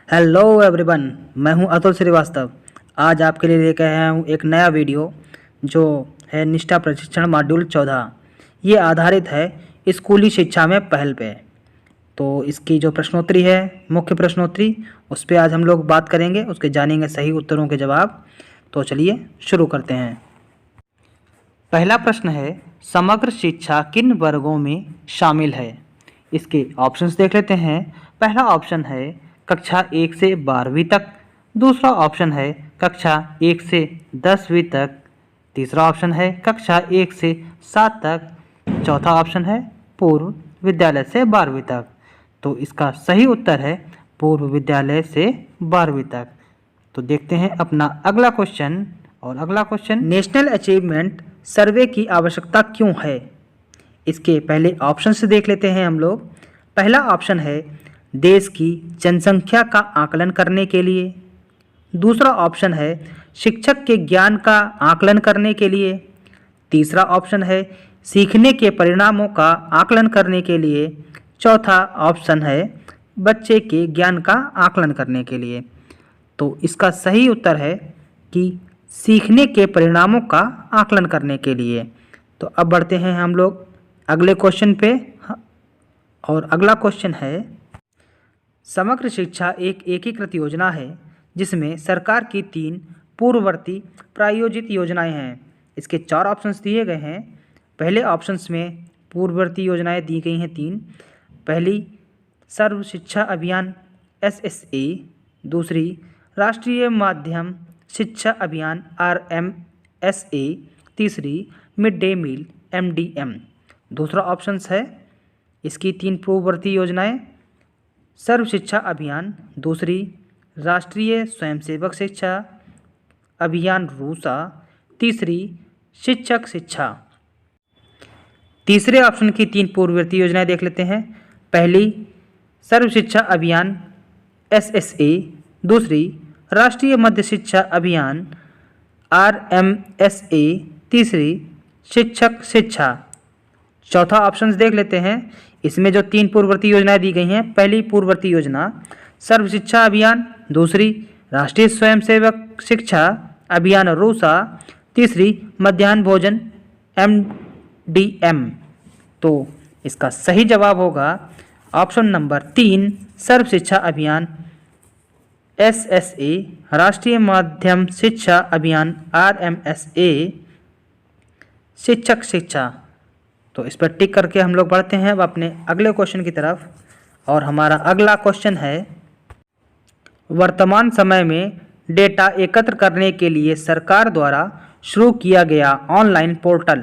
Hello everyone, मैं हूं अतुल श्रीवास्तव। आज आपके लिए लेकर आया हूं एक नया वीडियो जो है निष्ठा प्रशिक्षण मॉड्यूल 14। ये आधारित है स्कूली शिक्षा में पहल पे। तो इसकी जो प्रश्नोत्तरी है, मुख्य प्रश्नोत्तरी, उस पर आज हम लोग बात करेंगे, उसके जानेंगे सही उत्तरों के जवाब। तो चलिए शुरू करते हैं। पहला प्रश्न है, समग्र शिक्षा किन वर्गों में शामिल है? इसके ऑप्शंस देख लेते हैं। पहला ऑप्शन है कक्षा 1 से 12वीं तक। दूसरा ऑप्शन है कक्षा 1 से 10वीं तक। तीसरा ऑप्शन है कक्षा 1 से 7 तक। चौथा ऑप्शन है पूर्व विद्यालय से 12वीं तक। तो इसका सही उत्तर है पूर्व विद्यालय से 12वीं तक। तो देखते हैं अपना अगला क्वेश्चन। और अगला क्वेश्चन, नेशनल अचीवमेंट सर्वे की आवश्यकता क्यों है? इसके पहले ऑप्शन से देख लेते हैं हम लोग। पहला ऑप्शन है देश की जनसंख्या का आकलन करने के लिए। दूसरा ऑप्शन है शिक्षक के ज्ञान का आकलन करने के लिए। तीसरा ऑप्शन है सीखने के परिणामों का आकलन करने के लिए। चौथा ऑप्शन है बच्चे के ज्ञान का आकलन करने के लिए। तो इसका सही उत्तर है कि सीखने के परिणामों का आकलन करने के लिए। तो अब बढ़ते हैं हम लोग अगले क्वेश्चन पे। और अगला क्वेश्चन है, समग्र शिक्षा एक एकीकृत योजना है जिसमें सरकार की 3 पूर्ववर्ती प्रायोजित योजनाएं हैं। इसके 4 ऑप्शंस दिए गए हैं। पहले ऑप्शंस में पूर्ववर्ती योजनाएं दी गई हैं 3। पहली सर्व शिक्षा अभियान SSA। दूसरी राष्ट्रीय माध्यम शिक्षा अभियान RMSA। तीसरी मिड डे मील MDM। दूसरा ऑप्शंस है इसकी 3 पूर्ववर्ती योजनाएं, सर्व शिक्षा अभियान। दूसरी राष्ट्रीय स्वयंसेवक शिक्षा अभियान रूसा। तीसरी शिक्षक शिक्षा। तीसरे ऑप्शन की 3 पूर्ववर्ती योजनाएं देख लेते हैं। पहली सर्व शिक्षा अभियान SSA। दूसरी राष्ट्रीय मध्य शिक्षा अभियान RMSA। तीसरी शिक्षक शिक्षा। चौथा ऑप्शन देख लेते हैं। इसमें जो 3 पूर्ववर्ती योजनाएं दी गई हैं, पहली पूर्ववर्ती योजना सर्व शिक्षा अभियान। दूसरी राष्ट्रीय स्वयंसेवक शिक्षा अभियान रूसा। तीसरी मध्याह्न भोजन MDM। तो इसका सही जवाब होगा ऑप्शन नंबर 3 सर्व शिक्षा अभियान SSA, राष्ट्रीय माध्यम शिक्षा अभियान RMSA, शिक्षक शिक्षा। तो इस पर टिक करके हम लोग बढ़ते हैं अब अपने अगले क्वेश्चन की तरफ। और हमारा अगला क्वेश्चन है, वर्तमान समय में डेटा एकत्र करने के लिए सरकार द्वारा शुरू किया गया ऑनलाइन पोर्टल।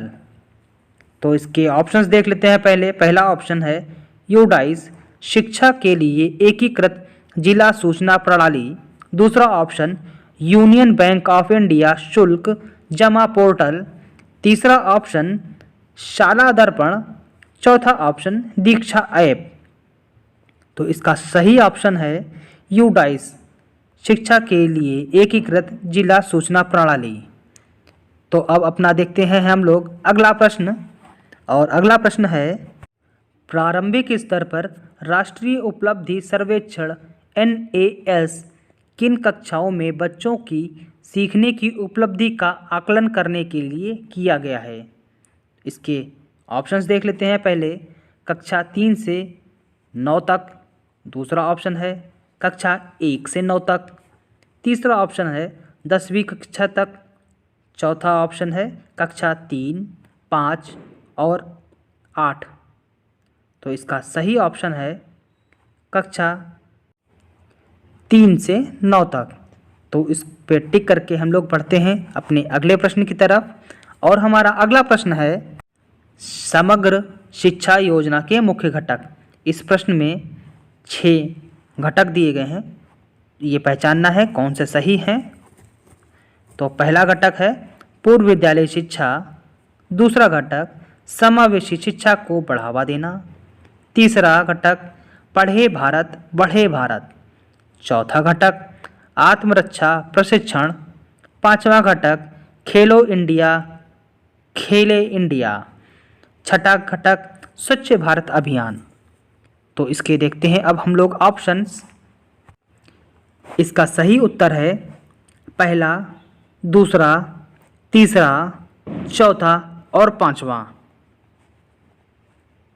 तो इसके ऑप्शंस देख लेते हैं। पहला ऑप्शन है यूडाइस, शिक्षा के लिए एकीकृत जिला सूचना प्रणाली। दूसरा option union bank of India शुल्क जमा पोर्टल। तीसरा ऑप्शन शाला दर्पण। चौथा ऑप्शन दीक्षा ऐप। तो इसका सही ऑप्शन है यूडाइस, शिक्षा के लिए एकीकृत जिला सूचना प्रणाली। तो अब अपना देखते हैं हम लोग अगला प्रश्न। और अगला प्रश्न है, प्रारंभिक स्तर पर राष्ट्रीय उपलब्धि सर्वेक्षण NAS किन कक्षाओं में बच्चों की सीखने की उपलब्धि का आकलन करने के लिए किया गया है? इसके ऑप्शंस देख लेते हैं। पहले कक्षा 3 से 9 तक। दूसरा ऑप्शन है कक्षा 1 से 9 तक। तीसरा ऑप्शन है 10वीं कक्षा तक। चौथा ऑप्शन है कक्षा 3, 5 और 8। तो इसका सही ऑप्शन है कक्षा 3 से 9 तक। तो इस पे टिक करके हम लोग बढ़ते हैं अपने अगले प्रश्न की तरफ। और हमारा अगला प्रश्न है, समग्र शिक्षा योजना के मुख्य घटक। इस प्रश्न में 6 घटक दिए गए हैं, ये पहचानना है कौन से सही हैं। तो पहला घटक है पूर्व विद्यालय शिक्षा। दूसरा घटक समावेशी शिक्षा को बढ़ावा देना। तीसरा घटक पढ़े भारत बढ़े भारत। चौथा घटक आत्मरक्षा प्रशिक्षण। पांचवा घटक खेलो इंडिया खेले इंडिया। छठा घटक स्वच्छ भारत अभियान। तो इसके देखते हैं अब हम लोग ऑप्शंस। इसका सही उत्तर है पहला, दूसरा, तीसरा, चौथा और पांचवा।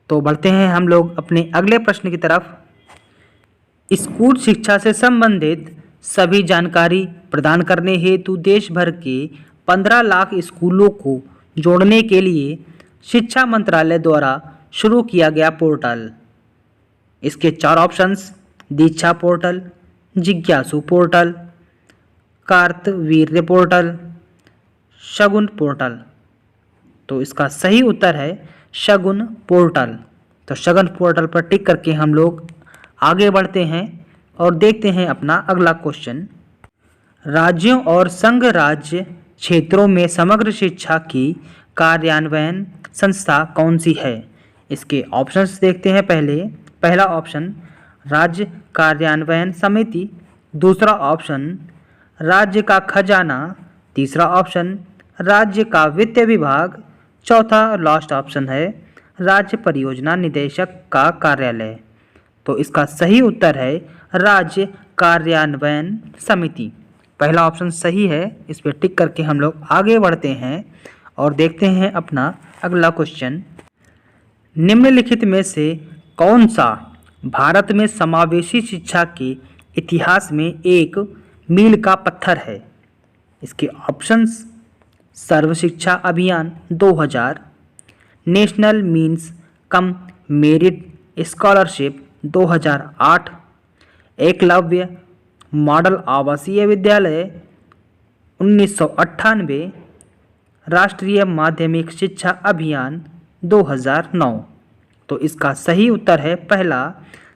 तो बढ़ते हैं हम लोग अपने अगले प्रश्न की तरफ। स्कूल शिक्षा से संबंधित सभी जानकारी प्रदान करने हेतु देश भर के 15 लाख स्कूलों को जोड़ने के लिए शिक्षा मंत्रालय द्वारा शुरू किया गया पोर्टल। इसके 4 ऑप्शंस: दीक्षा पोर्टल, जिज्ञासु पोर्टल, कार्तवीर्य पोर्टल, शगुन पोर्टल। तो इसका सही उत्तर है शगुन पोर्टल। तो शगुन पोर्टल पर टिक करके हम लोग आगे बढ़ते हैं और देखते हैं अपना अगला क्वेश्चन। राज्यों और संघ राज्य क्षेत्रों में समग्र शिक्षा की कार्यान्वयन संस्था कौन सी है? इसके ऑप्शंस देखते हैं पहले। पहला ऑप्शन राज्य कार्यान्वयन समिति, दूसरा ऑप्शन राज्य का खजाना, तीसरा ऑप्शन राज्य का वित्त विभाग, चौथा लास्ट ऑप्शन है राज्य परियोजना निदेशक का कार्यालय। तो इसका सही उत्तर है राज्य कार्यान्वयन समिति। पहला ऑप्शन सही है, इस पर टिक करके हम लोग आगे बढ़ते हैं और देखते हैं अपना अगला क्वेश्चन। निम्नलिखित में से कौन सा भारत में समावेशी शिक्षा के इतिहास में एक मील का पत्थर है? इसके ऑप्शंस: सर्व शिक्षा अभियान 2000, national means cum merit scholarship 2008, Eklavya model आवासीय विद्यालय 1998, राष्ट्रीय माध्यमिक शिक्षा अभियान 2009। तो इसका सही उत्तर है पहला,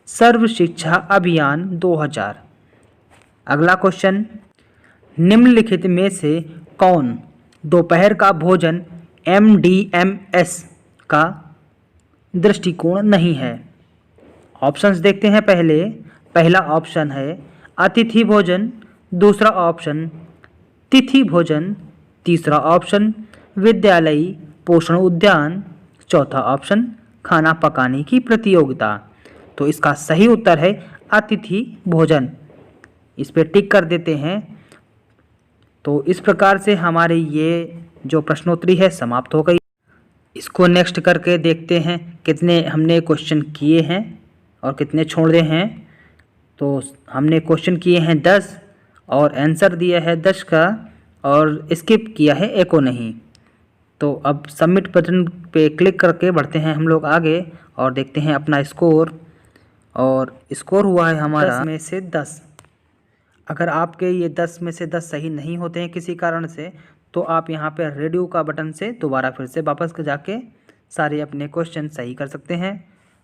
सर्व शिक्षा अभियान 2000। अगला क्वेश्चन, निम्नलिखित में से कौन दोपहर का भोजन MDMS का दृष्टिकोण नहीं है? ऑप्शंस देखते हैं पहले। पहला ऑप्शन है अतिथि भोजन, दूसरा ऑप्शन तिथि भोजन, तीसरा ऑप्शन विद्यालयी पोषण उद्यान, चौथा ऑप्शन खाना पकाने की प्रतियोगिता। तो इसका सही उत्तर है अतिथि भोजन। इस पर टिक कर देते हैं। तो इस प्रकार से हमारे ये जो प्रश्नोत्तरी है समाप्त हो गई। इसको नेक्स्ट करके देखते हैं कितने हमने क्वेश्चन किए हैं और कितने छोड़े हैं। तो हमने क्वेश्चन किए हैं 10 और आंसर दिया है 10 का और स्किप किया है एको नहीं। तो अब सबमिट बटन पे क्लिक करके बढ़ते हैं हम लोग आगे और देखते हैं अपना स्कोर। और स्कोर हुआ है हमारा 10 में से 10। अगर आपके ये 10 में से 10 सही नहीं होते हैं किसी कारण से, तो आप यहाँ पे रेडियो का बटन से दोबारा फिर से वापस जाके सारे अपने क्वेश्चन सही कर सकते हैं।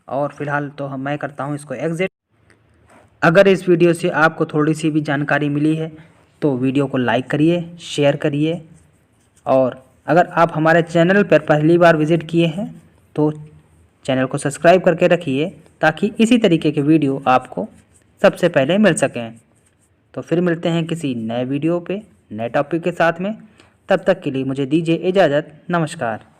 और फिलहाल तो मैं करता हूँ इसको एग्जिट। अगर इस वीडियो से आपको थोड़ी सी भी जानकारी मिली है तो वीडियो को लाइक करिए, शेयर करिए। और अगर आप हमारे चैनल पर पहली बार विज़िट किए हैं तो चैनल को सब्सक्राइब करके रखिए ताकि इसी तरीके के वीडियो आपको सबसे पहले मिल सकें। तो फिर मिलते हैं किसी नए वीडियो पे नए टॉपिक के साथ में। तब तक के लिए मुझे दीजिए इजाज़त। नमस्कार।